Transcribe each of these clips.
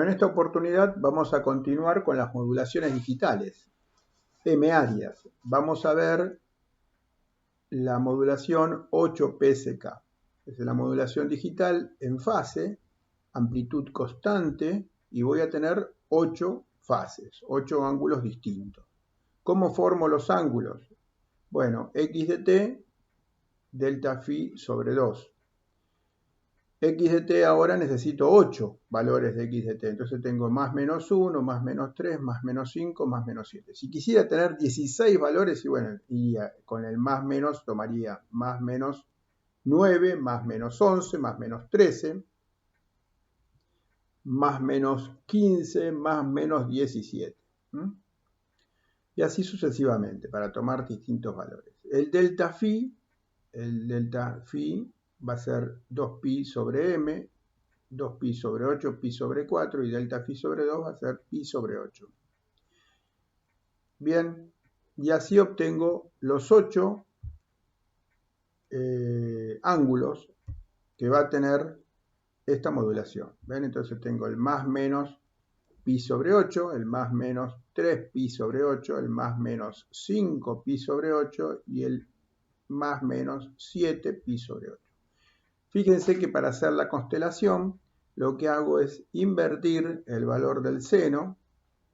En esta oportunidad vamos a continuar con las modulaciones digitales, M-áreas. Vamos a ver la modulación 8PSK. Es la modulación digital en fase, amplitud constante, y voy a tener 8 fases, 8 ángulos distintos. ¿Cómo formo los ángulos? Bueno, x de t, delta phi sobre 2. X de t ahora necesito 8 valores de x de t. Entonces tengo más menos 1, más menos 3, más menos 5, más menos 7. Si quisiera tener 16 valores, y bueno, iría con el más menos, tomaría más menos 9, más menos 11, más menos 13, más menos 15, más menos 17. Y así sucesivamente, para tomar distintos valores. El delta phi va a ser 2pi sobre m, 2pi sobre 8, pi sobre 4, y delta phi sobre 2 va a ser pi sobre 8. Bien, y así obtengo los 8 ángulos que va a tener esta modulación. ¿Ven? Entonces tengo el más menos pi sobre 8, el más menos 3 pi sobre 8, el más menos 5 pi sobre 8 y el más menos 7 pi sobre 8. Fíjense que para hacer la constelación lo que hago es invertir el valor del seno,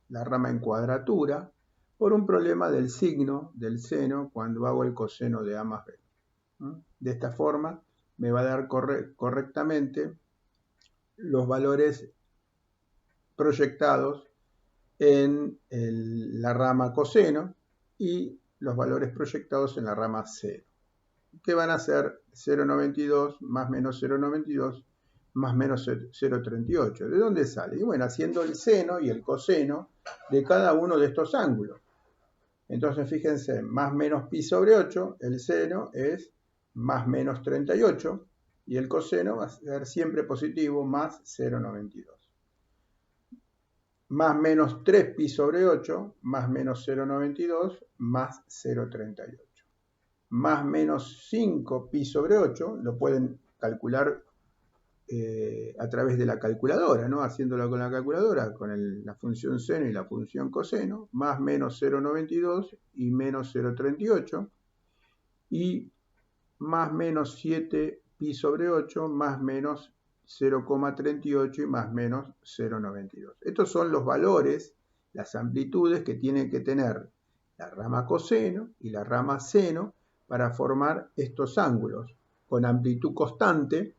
la rama en cuadratura, por un problema del signo del seno cuando hago el coseno de A más B. De esta forma me va a dar correctamente los valores proyectados en la rama coseno y los valores proyectados en la rama seno, que van a ser 0,92 más menos 0,92 más menos 0,38. ¿De dónde sale? Y bueno, haciendo el seno y el coseno de cada uno de estos ángulos. Entonces, fíjense, más menos pi sobre 8, el seno es más menos 38, y el coseno va a ser siempre positivo, más 0,92. Más menos 3 pi sobre 8, más menos 0,92, más 0,38. Más menos 5 pi sobre 8, lo pueden calcular a través de la calculadora, ¿no? Haciéndolo con la calculadora, con la función seno y la función coseno, más menos 0,92 y menos 0,38, y más menos 7 pi sobre 8, más menos 0,38 y más menos 0,92. Estos son los valores, las amplitudes que tienen que tener la rama coseno y la rama seno para formar estos ángulos con amplitud constante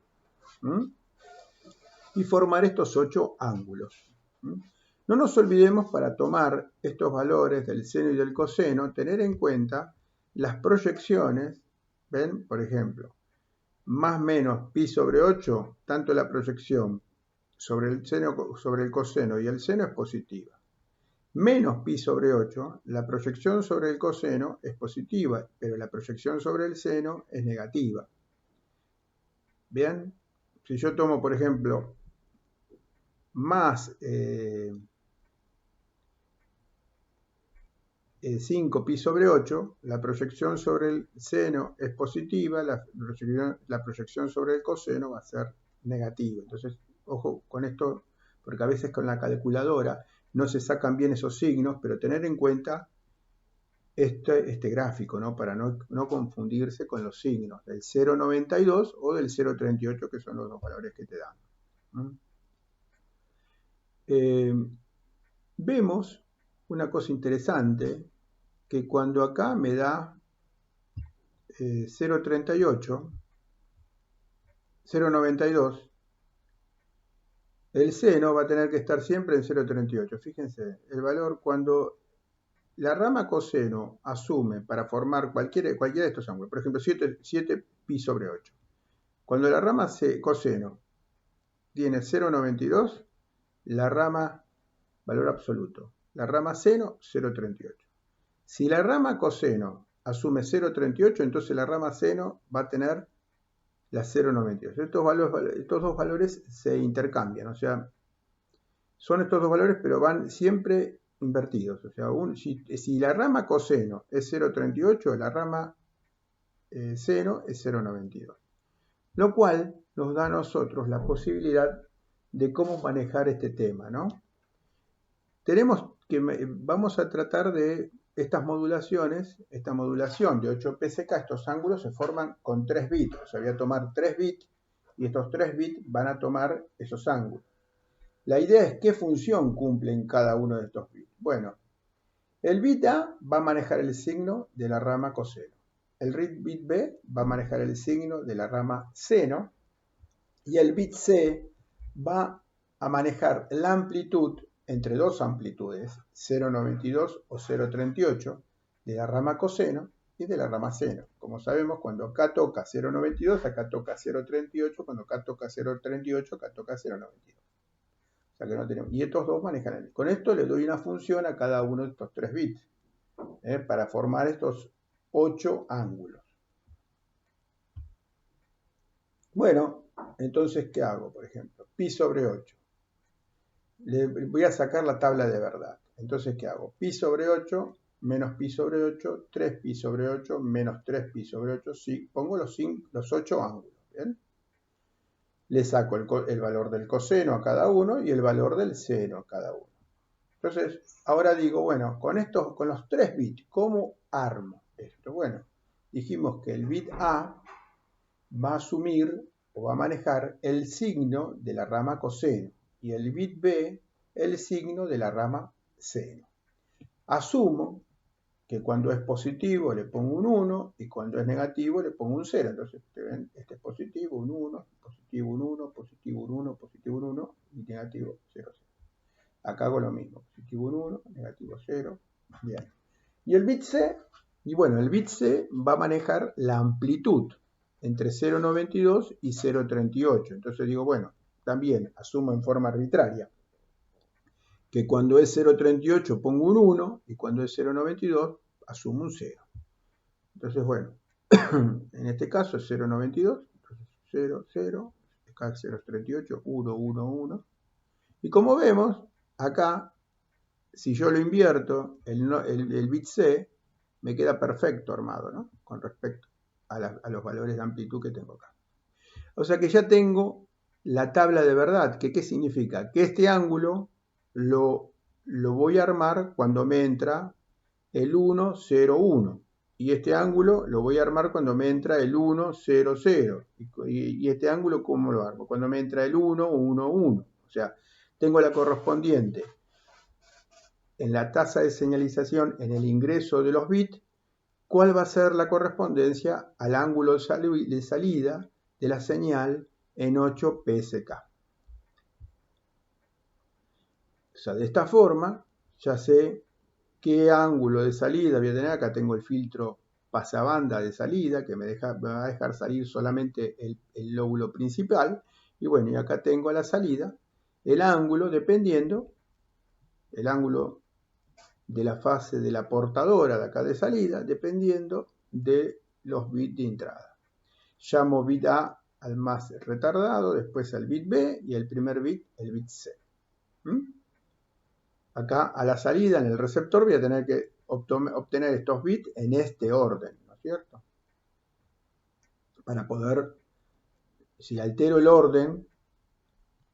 y formar estos 8 ángulos. No nos olvidemos, para tomar estos valores del seno y del coseno, tener en cuenta las proyecciones. ¿Ven? Por ejemplo, más menos pi sobre 8, tanto la proyección sobre el seno, sobre el coseno y el seno es positiva. Menos pi sobre 8, la proyección sobre el coseno es positiva, pero la proyección sobre el seno es negativa. ¿Bien? Si yo tomo, por ejemplo, más 5 pi sobre 8, la proyección sobre el seno es positiva, la proyección sobre el coseno va a ser negativa. Entonces, ojo con esto, porque a veces con la calculadora no se sacan bien esos signos, pero tener en cuenta este gráfico, ¿no? Para no confundirse con los signos del 0,92 o del 0,38, que son los dos valores que te dan. Vemos una cosa interesante, que cuando acá me da 0,38, 0,92, el seno va a tener que estar siempre en 0,38. Fíjense, el valor cuando la rama coseno asume para formar cualquiera de estos ángulos, por ejemplo 7 pi sobre 8, cuando la rama coseno tiene 0,92, la rama valor absoluto, la rama seno 0,38. Si la rama coseno asume 0,38, entonces la rama seno va a tener la 0,92. Estos dos valores se intercambian, o sea, son estos dos valores, pero van siempre invertidos. O sea, si la rama coseno es 0,38, la rama seno es 0,92. Lo cual nos da a nosotros la posibilidad de cómo manejar este tema, ¿no? Vamos a tratar de estas modulaciones, esta modulación de 8 PSK, estos ángulos se forman con 3 bits, o sea, voy a tomar 3 bits y estos 3 bits van a tomar esos ángulos. La idea es qué función cumplen cada uno de estos bits. Bueno, el bit A va a manejar el signo de la rama coseno. El bit B va a manejar el signo de la rama seno. Y el bit C va a manejar la amplitud entre dos amplitudes, 0,92 o 0,38, de la rama coseno y de la rama seno. Como sabemos, cuando acá toca 0,92, acá toca 0,38, cuando acá toca 0,38, acá toca 0,92. O sea que no tenemos. Y estos dos manejan el. Con esto le doy una función a cada uno de estos 3 bits para formar estos 8 ángulos. Bueno, entonces, ¿qué hago? Por ejemplo, pi sobre 8. Le voy a sacar la tabla de verdad. Entonces, ¿qué hago? Pi sobre 8 menos pi sobre 8, 3 pi sobre 8 menos 3 pi sobre 8. Sí, pongo los 8 ángulos. ¿Bien? Le saco el valor del coseno a cada uno y el valor del seno a cada uno. Entonces, ahora digo, bueno, con los 3 bits, ¿cómo armo esto? Bueno, dijimos que el bit A va a asumir o va a manejar el signo de la rama coseno y el bit B el signo de la rama seno. Asumo que cuando es positivo le pongo un 1 y cuando es negativo le pongo un 0. Entonces, ¿ven? Este es positivo, un 1, positivo, un 1, positivo, un 1, positivo, un 1 y negativo 0, 0. Acá hago lo mismo, positivo, un 1, negativo 0. Bien. Y el bit C, y bueno, el bit C va a manejar la amplitud entre 0,92 y 0,38. Entonces digo, bueno, también asumo en forma arbitraria que cuando es 0,38 pongo un 1 y cuando es 0,92 asumo un 0. Entonces, bueno, en este caso es 0,92, entonces 0, 0, acá es 0,38, 1, 1, 1. Y como vemos, acá, si yo lo invierto, el bit C me queda perfecto armado, ¿no? Con respecto a los valores de amplitud que tengo acá. O sea que ya tengo la tabla de verdad, que ¿qué significa? Que este ángulo lo voy a armar cuando me entra el 1, 0, 1. Y este ángulo lo voy a armar cuando me entra el 1, 0, 0. Y este ángulo, ¿cómo lo armo? Cuando me entra el 1, 1, 1. O sea, tengo la correspondiente en la tasa de señalización, en el ingreso de los bits, cuál va a ser la correspondencia al ángulo de salida de la señal en 8 PSK. O sea, de esta forma ya sé qué ángulo de salida voy a tener. Acá tengo el filtro pasabanda de salida que me va a dejar salir solamente el lóbulo principal. Y bueno, y acá tengo a la salida el ángulo dependiendo, el ángulo de la fase de la portadora de acá de salida, dependiendo de los bits de entrada. Llamo bit A al más retardado, después al bit B y el primer bit, el bit C. Acá a la salida en el receptor voy a tener que obtener estos bits en este orden, ¿no es cierto? Para poder, si altero el orden,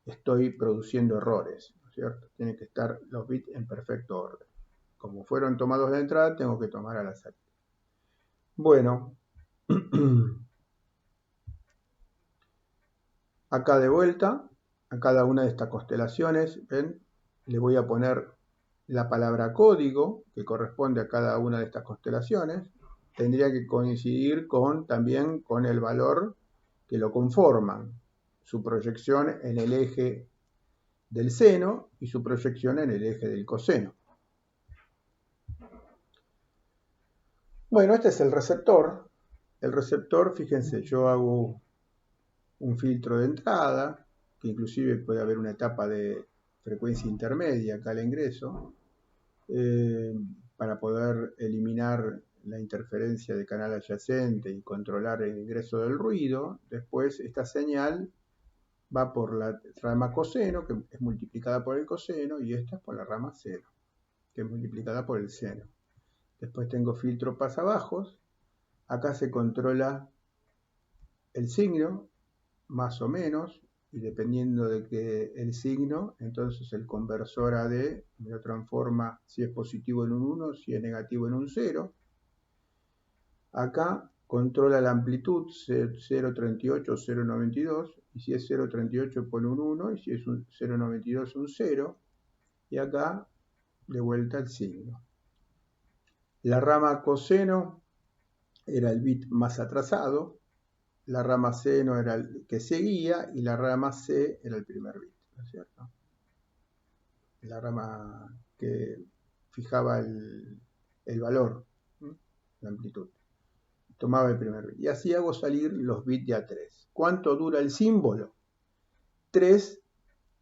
estoy produciendo errores, ¿no es cierto? Tienen que estar los bits en perfecto orden. Como fueron tomados de entrada, tengo que tomar a la salida. Bueno, acá de vuelta, a cada una de estas constelaciones, ¿ven? Le voy a poner la palabra código que corresponde a cada una de estas constelaciones. Tendría que coincidir también con el valor que lo conforman, su proyección en el eje del seno y su proyección en el eje del coseno. Bueno, este es el receptor. El receptor, fíjense, yo hago un filtro de entrada, que inclusive puede haber una etapa de frecuencia intermedia acá al ingreso, para poder eliminar la interferencia de canal adyacente y controlar el ingreso del ruido. Después esta señal va por la rama coseno, que es multiplicada por el coseno, y esta es por la rama seno, que es multiplicada por el seno. Después tengo filtro pasabajos. Acá se controla el signo, más o menos, y dependiendo de que el signo, entonces el conversor AD me lo transforma si es positivo en un 1, si es negativo en un 0. Acá controla la amplitud 0,38 o 0,92, y si es 0,38 pone un 1, y si es 0,92 un 0, y acá de vuelta el signo. La rama coseno era el bit más atrasado, la rama seno era el que seguía, y la rama C era el primer bit, ¿no es cierto? La rama que fijaba el valor, la amplitud. Tomaba el primer bit. Y así hago salir los bits de A3. ¿Cuánto dura el símbolo? 3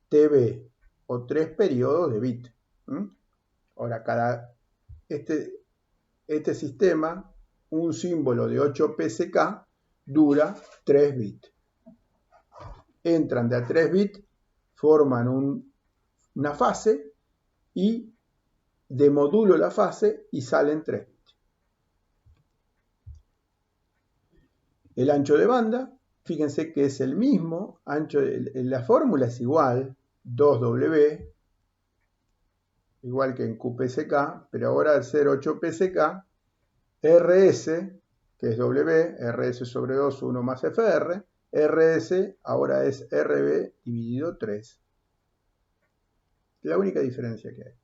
TB o 3 periodos de bit. Ahora, este sistema, un símbolo de 8 PSK, dura 3 bits. Entran de a 3 bits, forman una fase y demodulo la fase y salen 3 bits. El ancho de banda, fíjense que es el mismo, la fórmula es igual, 2W, igual que en QPSK, pero ahora al ser 8 PSK, RS, que es W, RS sobre 2, 1 más FR, RS ahora es RB dividido 3. La única diferencia que hay.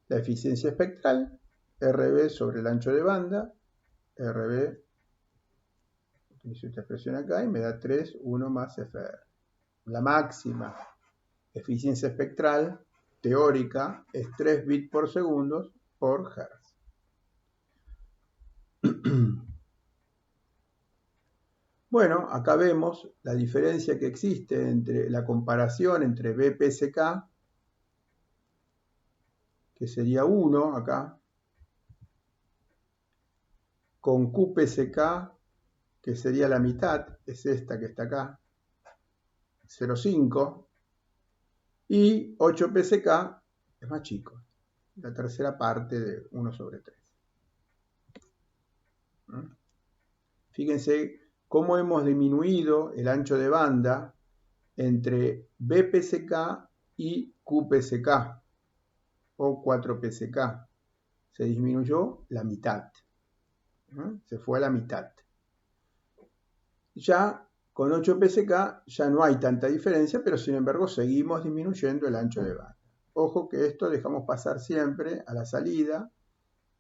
La eficiencia espectral, RB sobre el ancho de banda, RB, utilizo esta expresión acá y me da 3, 1 más FR. La máxima eficiencia espectral teórica es 3 bits por segundo por Hertz. Bueno, acá vemos la diferencia que existe entre la comparación entre BPSK, que sería 1 acá, con QPSK, que sería la mitad, es esta que está acá, 0,5, y 8 PSK es más chico, la tercera parte de 1 sobre 3. Fíjense cómo hemos disminuido el ancho de banda entre BPSK y QPSK o 4PSK. Se disminuyó la mitad, se fue a la mitad. Ya con 8 PSK ya no hay tanta diferencia, pero sin embargo seguimos disminuyendo el ancho de banda. Ojo que esto dejamos pasar siempre a la salida.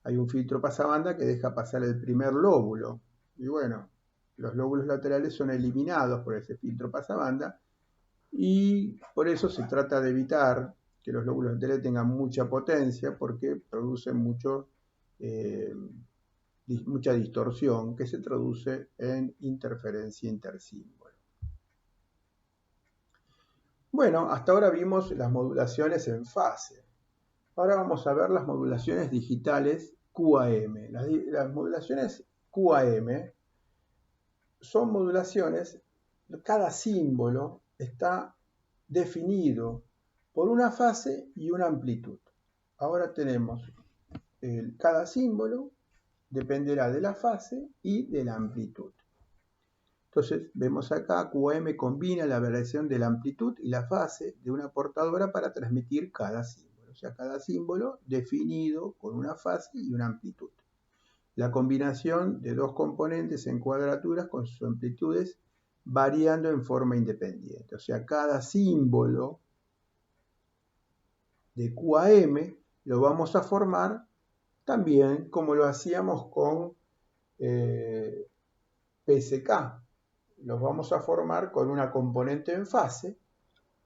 Hay un filtro pasabanda que deja pasar el primer lóbulo. Y bueno, los lóbulos laterales son eliminados por ese filtro pasabanda y por eso se trata de evitar que los lóbulos laterales tengan mucha potencia porque producen mucha distorsión que se traduce en interferencia intersímbolo. Bueno, hasta ahora vimos las modulaciones en fase. Ahora vamos a ver las modulaciones digitales QAM. Las modulaciones QAM son modulaciones, cada símbolo está definido por una fase y una amplitud. Ahora tenemos cada símbolo dependerá de la fase y de la amplitud. Entonces vemos acá QAM combina la variación de la amplitud y la fase de una portadora para transmitir cada símbolo. O sea, cada símbolo definido con una fase y una amplitud. La combinación de dos componentes en cuadraturas con sus amplitudes variando en forma independiente. O sea, cada símbolo de QAM lo vamos a formar también como lo hacíamos con PSK. Los vamos a formar con una componente en fase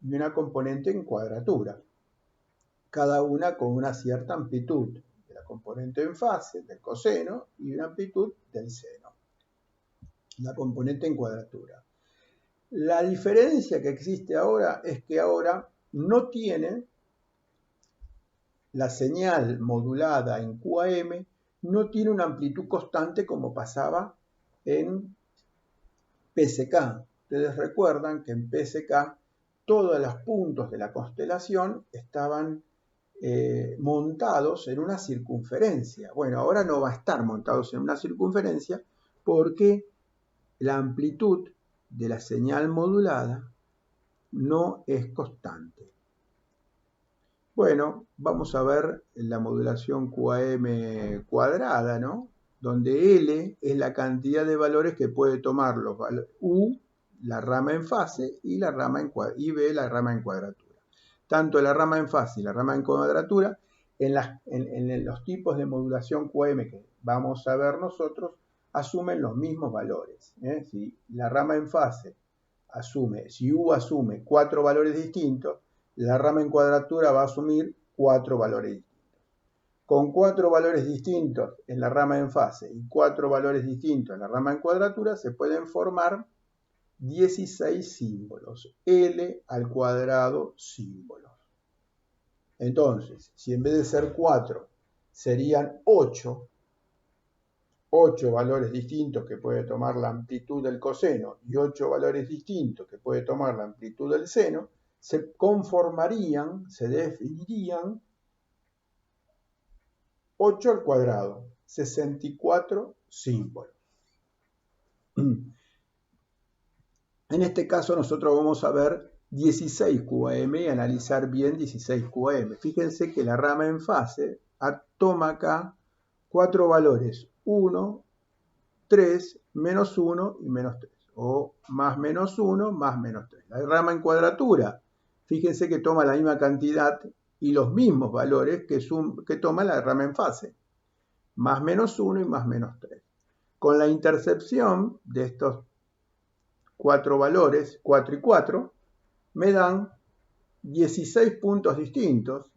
y una componente en cuadratura. Cada una con una cierta amplitud de la componente en fase, del coseno, y una amplitud del seno. La componente en cuadratura. La diferencia que existe ahora es que ahora no tiene la señal modulada en QAM, no tiene una amplitud constante como pasaba en PSK. Ustedes recuerdan que en PSK todos los puntos de la constelación estaban montados en una circunferencia. Bueno, ahora no va a estar montados en una circunferencia porque la amplitud de la señal modulada no es constante. Bueno, vamos a ver la modulación QAM cuadrada, ¿no? Donde L es la cantidad de valores que puede tomar los U, la rama en fase, y B, la rama en cuadratura. Tanto la rama en fase y la rama en cuadratura, en los tipos de modulación QAM que vamos a ver nosotros, asumen los mismos valores. Si la rama en fase si U asume 4 valores distintos, la rama en cuadratura va a asumir 4 valores distintos. Con 4 valores distintos en la rama en fase y 4 valores distintos en la rama en cuadratura, se pueden formar 16 símbolos. L al cuadrado símbolos. Entonces, si en vez de ser 4 serían 8 valores distintos que puede tomar la amplitud del coseno y 8 valores distintos que puede tomar la amplitud del seno, se conformarían, se definirían 8 al cuadrado, 64 símbolos. En este caso nosotros vamos a ver 16 QAM y analizar bien 16 QAM. Fíjense que la rama en fase toma acá 4 valores, 1, 3, menos 1 y menos 3. O más menos 1, más menos 3. La rama en cuadratura, fíjense que toma la misma cantidad y los mismos valores que toma la rama en fase. Más menos 1 y más menos 3. Con la intercepción de estos 4 valores, 4 y 4, me dan 16 puntos distintos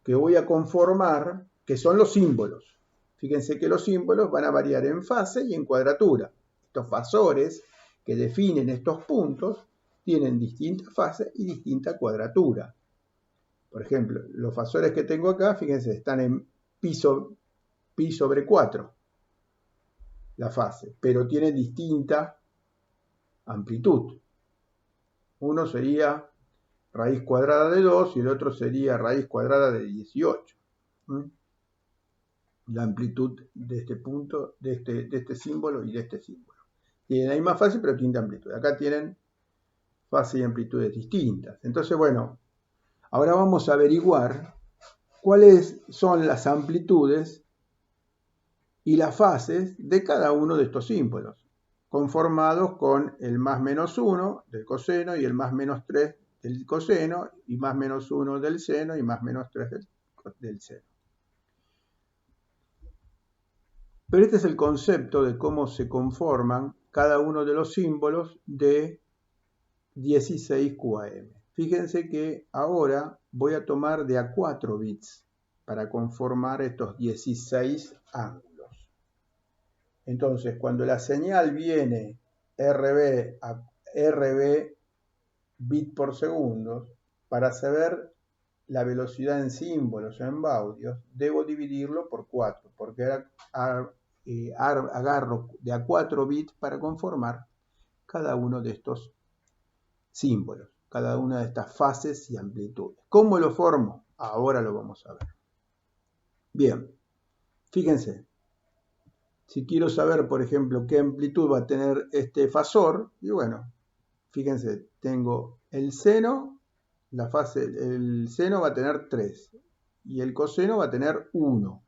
que voy a conformar, que son los símbolos. Fíjense que los símbolos van a variar en fase y en cuadratura. Estos fasores que definen estos puntos tienen distinta fase y distinta cuadratura. Por ejemplo, los fasores que tengo acá, fíjense, están en pi sobre 4, la fase, pero tienen distinta amplitud. Uno sería raíz cuadrada de 2 y el otro sería raíz cuadrada de 18. La amplitud de este punto, de este símbolo y de este símbolo. Tienen la misma fase, pero distinta amplitud. Acá tienen fase y amplitudes distintas. Entonces, bueno, ahora vamos a averiguar cuáles son las amplitudes y las fases de cada uno de estos símbolos, conformados con el más menos 1 del coseno y el más menos 3 del coseno y más menos 1 del seno y más menos 3 del seno. Pero este es el concepto de cómo se conforman cada uno de los símbolos de 16 QAM. Fíjense que ahora voy a tomar de a 4 bits para conformar estos 16 ángulos. Entonces, cuando la señal viene RB a RB bit por segundo, para saber la velocidad en símbolos o en baudios, debo dividirlo por 4, porque agarro de a 4 bits para conformar cada uno de estos símbolos, cada una de estas fases y amplitudes. ¿Cómo lo formo? Ahora lo vamos a ver. Bien, fíjense, si quiero saber, por ejemplo, qué amplitud va a tener este fasor, y bueno, fíjense, tengo el seno, el seno va a tener 3 y el coseno va a tener 1.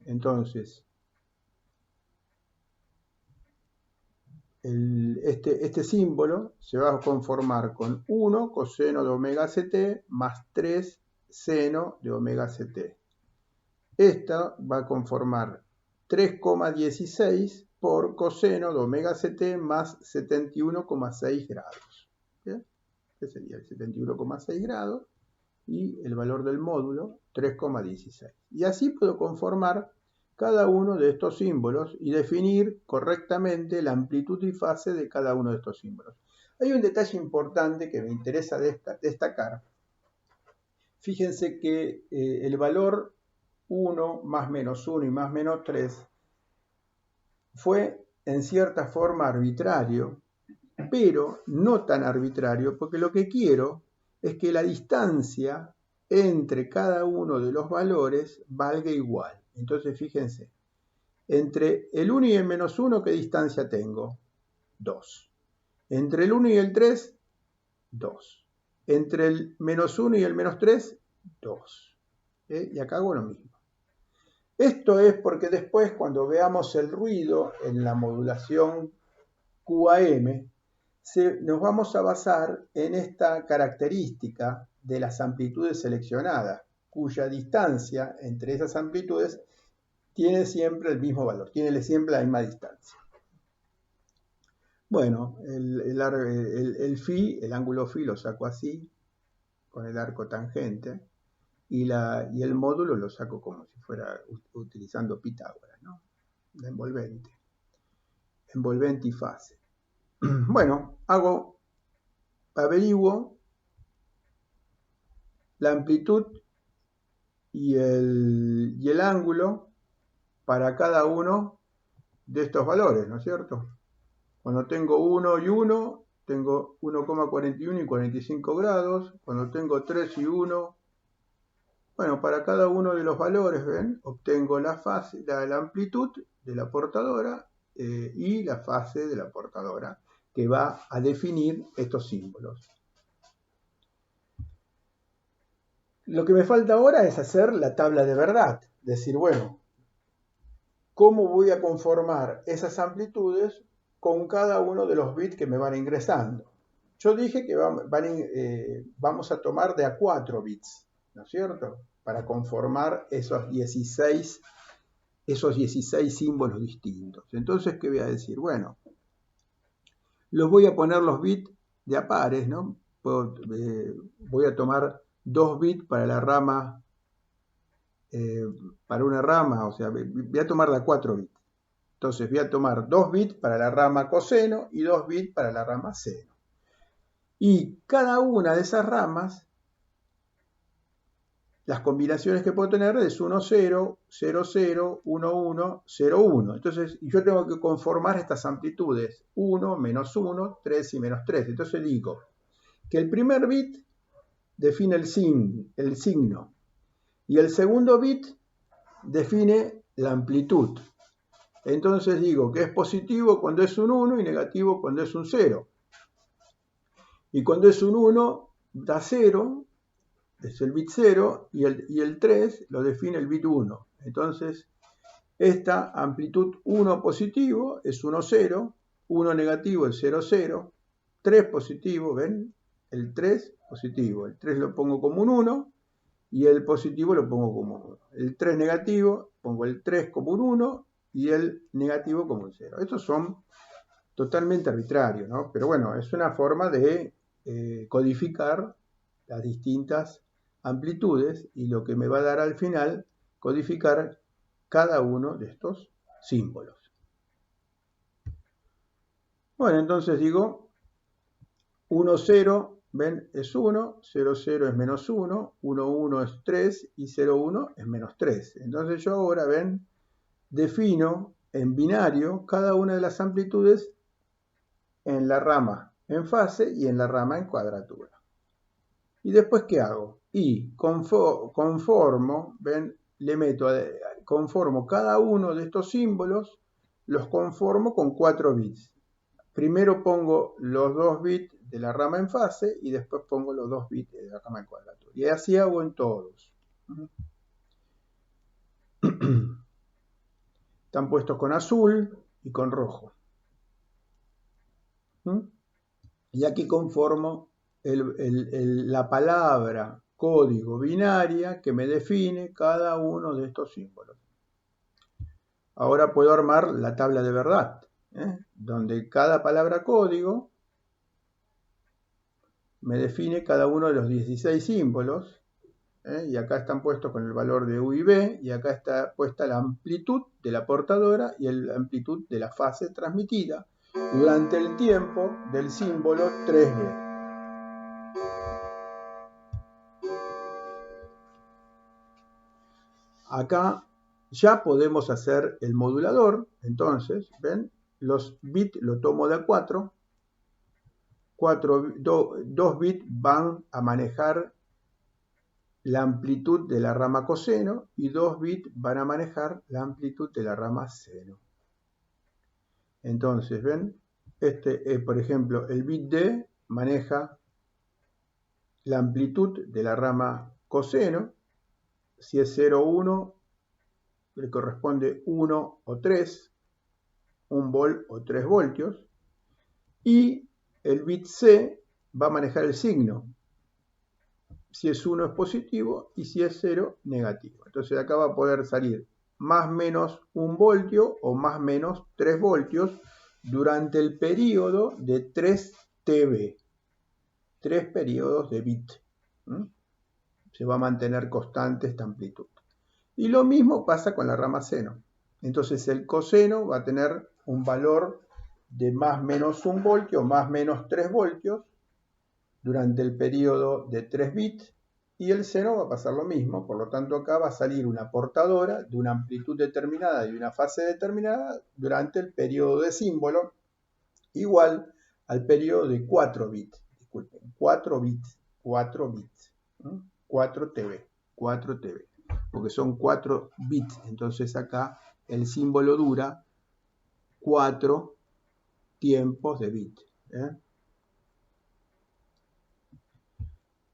Entonces, este símbolo se va a conformar con 1 coseno de omega ct más 3 seno de omega ct. Esta va a conformar 3,16 por coseno de omega ct más 71,6 grados. ¿Bien? Este sería el 71,6 grados y el valor del módulo 3,16. Y así puedo conformar cada uno de estos símbolos y definir correctamente la amplitud y fase de cada uno de estos símbolos. Hay un detalle importante que me interesa destacar. Fíjense que el valor 1 más menos 1 y más menos 3 fue en cierta forma arbitrario, pero no tan arbitrario, porque lo que quiero es que la distancia entre cada uno de los valores valga igual. Entonces, fíjense, entre el 1 y el menos 1, ¿qué distancia tengo? 2. Entre el 1 y el 3, 2. Entre el menos 1 y el menos 3, 2. Y acá hago lo mismo. Esto es porque después, cuando veamos el ruido en la modulación QAM, nos vamos a basar en esta característica de las amplitudes seleccionadas, cuya distancia entre esas amplitudes tiene siempre el mismo valor, tiene siempre la misma distancia. Bueno, el phi, el ángulo phi lo saco así, con el arco tangente, y el módulo lo saco como si fuera utilizando Pitágoras, ¿no? La envolvente y fase. Bueno, averiguo la amplitud y el ángulo para cada uno de estos valores, ¿no es cierto? Cuando tengo 1 y 1, tengo 1,41 y 45 grados. Cuando tengo 3 y 1, bueno, para cada uno de los valores, ¿ven? Obtengo la amplitud de la portadora y la fase de la portadora, que va a definir estos símbolos. Lo que me falta ahora es hacer la tabla de verdad. Decir, bueno, ¿cómo voy a conformar esas amplitudes con cada uno de los bits que me van ingresando? Yo dije que vamos a tomar de a 4 bits, ¿no es cierto? Para conformar esos 16 símbolos distintos. Entonces, ¿qué voy a decir? Bueno, los voy a poner los bits de a pares, ¿no? Voy a tomar 2 bits para la rama, para una rama, o sea, voy a tomar de a 4 bits. Entonces voy a tomar 2 bits para la rama coseno y 2 bits para la rama seno. Y cada una de esas ramas, las combinaciones que puedo tener es 1, 0, 0, 0, 1, 1, 0, 1. Entonces yo tengo que conformar estas amplitudes 1, menos 1, 3 y menos 3. Entonces digo que el primer bit define el signo y el segundo bit define la amplitud. Entonces digo que es positivo cuando es un 1 y negativo cuando es un 0. Y cuando es un 1 da 0, es el bit 0, y el 3 lo define el bit 1. Entonces, esta amplitud 1 positivo es 1, 0, 1 negativo es 0, 0, 3 positivo, ¿ven? El 3 positivo, el 3 lo pongo como un 1, y el positivo lo pongo como un 1. El 3 negativo, pongo el 3 como un 1, y el negativo como un 0. Estos son totalmente arbitrarios, ¿no? Pero bueno, es una forma de codificar las distintas amplitudes y lo que me va a dar al final codificar cada uno de estos símbolos. Bueno, entonces digo 1, 0, ¿ven? Es 1, 0, 0 es menos 1, 1, 1 es 3 y 0, 1 es menos 3. Entonces yo ahora, ¿ven? Defino en binario cada una de las amplitudes en la rama en fase y en la rama en cuadratura. ¿Y después qué hago? Y conformo, ven, conformo cada uno de estos símbolos, los conformo con 4 bits. Primero pongo los 2 bits de la rama en fase y después pongo los 2 bits de la rama en cuadratura. Y así hago en todos. Están puestos con azul y con rojo. Y aquí conformo la palabra código binaria que me define cada uno de estos símbolos. Ahora puedo armar la tabla de verdad, donde cada palabra código me define cada uno de los 16 símbolos, y acá están puestos con el valor de U y B, y acá está puesta la amplitud de la portadora y la amplitud de la fase transmitida durante el tiempo del símbolo 3B. Acá ya podemos hacer el modulador. Entonces, ¿ven? Los bits lo tomo de a 4. 2 bits van a manejar la amplitud de la rama coseno y 2 bits van a manejar la amplitud de la rama seno. Entonces, ¿ven? por ejemplo, el bit D maneja la amplitud de la rama coseno. Si es 0 o 1, le corresponde 1 o 3, 1 volt o 3 voltios. Y el bit C va a manejar el signo. Si es 1 es positivo y si es 0, negativo. Entonces acá va a poder salir más menos 1 voltio o más menos 3 voltios durante el periodo de 3 TB. 3 periodos de bit. Se va a mantener constante esta amplitud. Y lo mismo pasa con la rama seno. Entonces el coseno va a tener un valor de más menos 1 voltio o más menos 3 voltios durante el periodo de 3 bits, y el seno va a pasar lo mismo. Por lo tanto, acá va a salir una portadora de una amplitud determinada y una fase determinada durante el periodo de símbolo, igual al periodo de 4 bits. Disculpen, 4 bits, 4 bits, 4 TB, 4 TB, porque son 4 bits. Entonces acá el símbolo dura 4 tiempos de bit.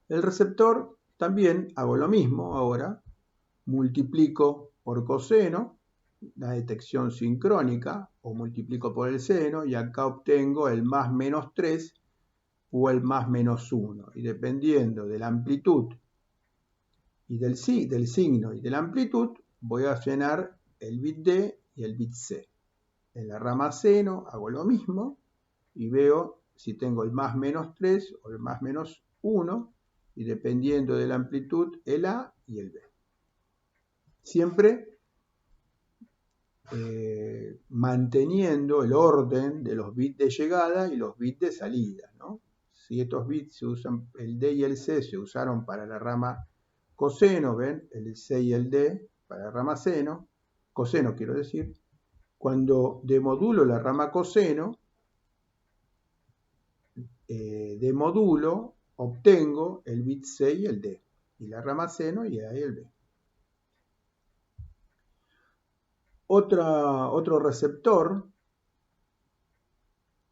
El receptor también hago lo mismo ahora, multiplico por coseno, la detección sincrónica, o multiplico por el seno, y acá obtengo el más menos 3 o el más menos 1. Y dependiendo de la amplitud y del signo y de la amplitud, voy a llenar el bit D y el bit C. En la rama seno hago lo mismo y veo si tengo el más menos 3 o el más menos 1, y dependiendo de la amplitud, el A y el B. Siempre manteniendo el orden de los bits de llegada y los bits de salida, ¿no? Si estos bits se usan, el D y el C se usaron para la rama coseno, ¿ven? El C y el D para la rama seno, coseno quiero decir. Cuando demodulo la rama coseno, de módulo obtengo el bit C y el D, y la rama seno y A y el B. Otro receptor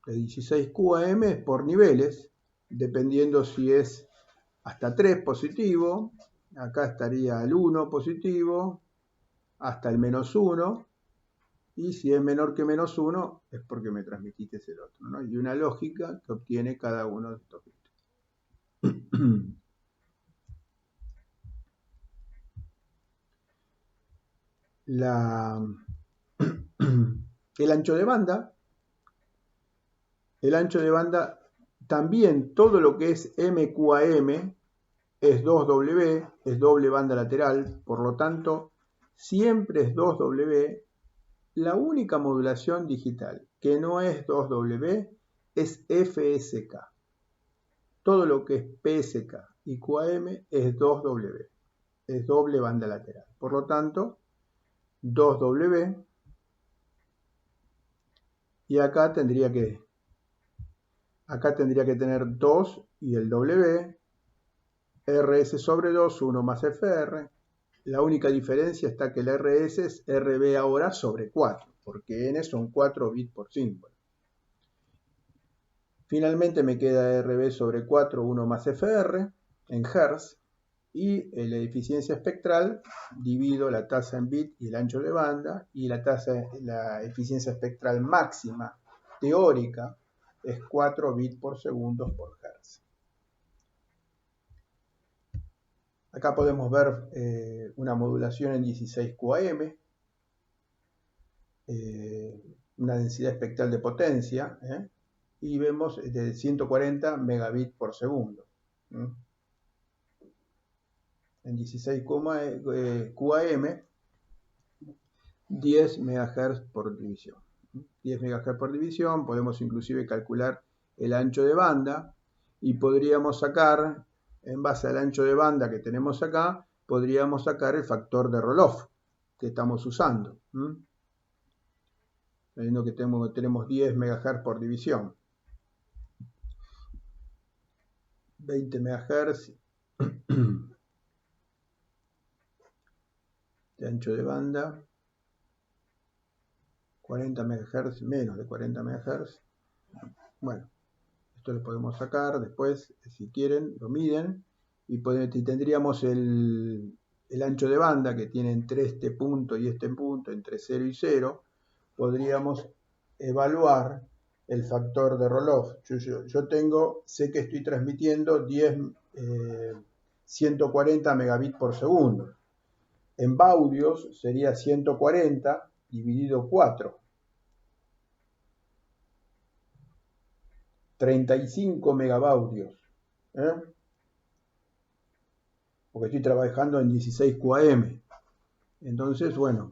de 16 QAM es por niveles, dependiendo si es hasta 3 positivo, acá estaría el 1 positivo, hasta el menos 1, y si es menor que menos 1 es porque me transmitiste el otro, ¿no? Y una lógica que obtiene cada uno de estos bits. El ancho de banda. El ancho de banda, también todo lo que es MQAM es 2W, es doble banda lateral, por lo tanto, siempre es 2W. La única modulación digital que no es 2W es FSK. Todo lo que es PSK y QAM es 2W, es doble banda lateral. Por lo tanto, 2W, y acá tendría que tener 2 y el W, RS sobre 2, 1 más FR. La única diferencia está que el RS es RB ahora sobre 4, porque N son 4 bits por símbolo. Finalmente me queda RB sobre 4, 1 más FR en Hz, y la eficiencia espectral, divido la tasa en bit y el ancho de banda, y la eficiencia espectral máxima teórica es 4 bits por segundo por Hz. Acá podemos ver una modulación en 16 QAM, una densidad espectral de potencia, y vemos de 140 megabits por segundo. En 16 QAM, 10 MHz por división. 10 MHz por división, podemos inclusive calcular el ancho de banda, y podríamos sacar, en base al ancho de banda que tenemos acá, podríamos sacar el factor de Roloff que estamos usando. Viendo que tenemos 10 MHz por división. 20 MHz de ancho de banda. 40 MHz, menos de 40 MHz. Bueno, esto lo podemos sacar después, si quieren, lo miden, y tendríamos el ancho de banda que tiene entre este punto y este punto, entre 0 y 0, podríamos evaluar el factor de roll-off. Yo sé que estoy transmitiendo 140 megabits por segundo. En baudios sería 140 dividido 4. 35 megabaudios. Porque estoy trabajando en 16 QAM. Entonces, bueno,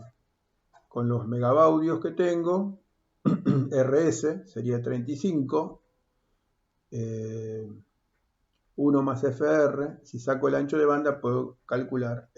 con los megabaudios que tengo, RS sería 35, 1 más FR, si saco el ancho de banda puedo calcular